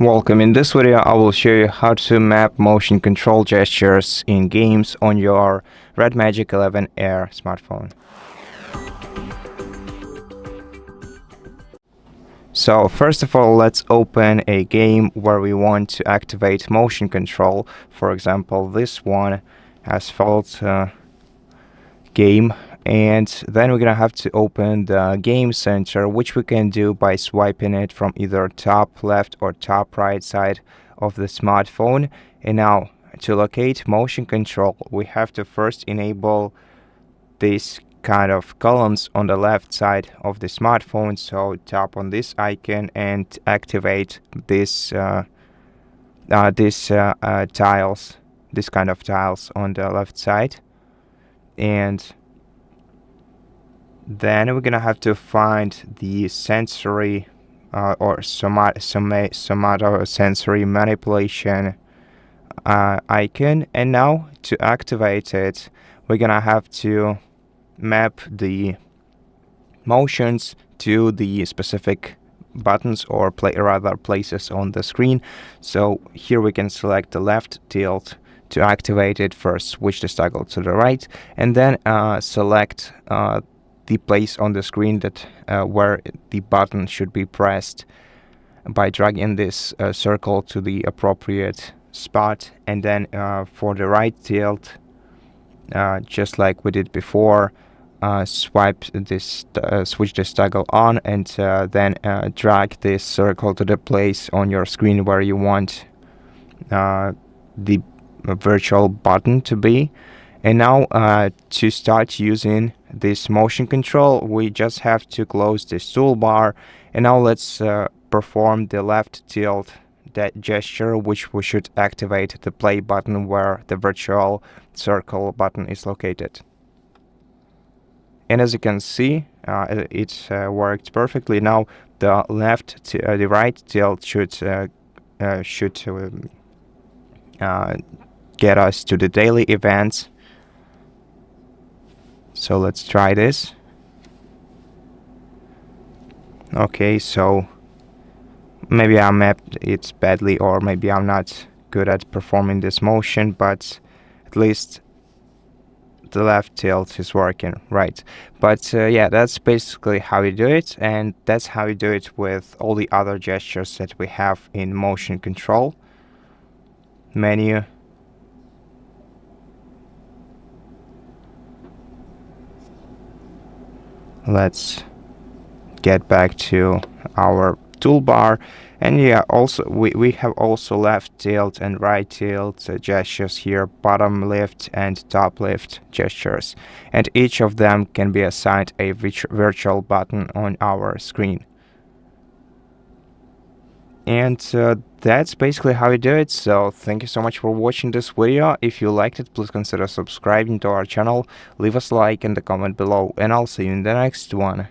Welcome. In this video, I will show you how to map motion control gestures in games on your RedMagic 11 Air smartphone. So first of all, let's open a game where we want to activate motion control. For example, this one, Asphalt game. And then we're gonna have to open the game center, which we can do by swiping it from either top left or top right side of the smartphone. And now to locate motion control, we have to first enable these kind of columns on the left side of the smartphone. So tap on this icon and activate this tiles, this kind of tiles on the left side. And then we're gonna have to find the sensory or somatosensory manipulation icon, and now to activate it, we're gonna have to map the motions to the specific buttons or places on the screen. So here we can select the left tilt to activate it. First switch the toggle to the right, and then select the place on the screen that where the button should be pressed by dragging this circle to the appropriate spot. And then for the right tilt, just like we did before, switch this toggle on, and then drag this circle to the place on your screen where you want the virtual button to be. And now to start using this motion control, we just have to close this toolbar. And now let's perform the left tilt gesture, which we should activate the play button where the virtual circle button is located. And as you can see, it worked perfectly. Now the the right tilt should get us to the daily events. So let's try this. Okay, so maybe I mapped it badly, or maybe I'm not good at performing this motion, but at least the left tilt is working right. But yeah, that's basically how you do it, and that's how you do it with all the other gestures that we have in motion control. Menu. Let's get back to our toolbar, and yeah, also we have also left tilt and right tilt gestures here, bottom lift and top lift gestures, and each of them can be assigned a virtual button on our screen. And that's basically how you do it. So thank you so much for watching this video. If you liked it, please consider subscribing to our channel, leave us a like in the comment below, and I'll see you in the next one.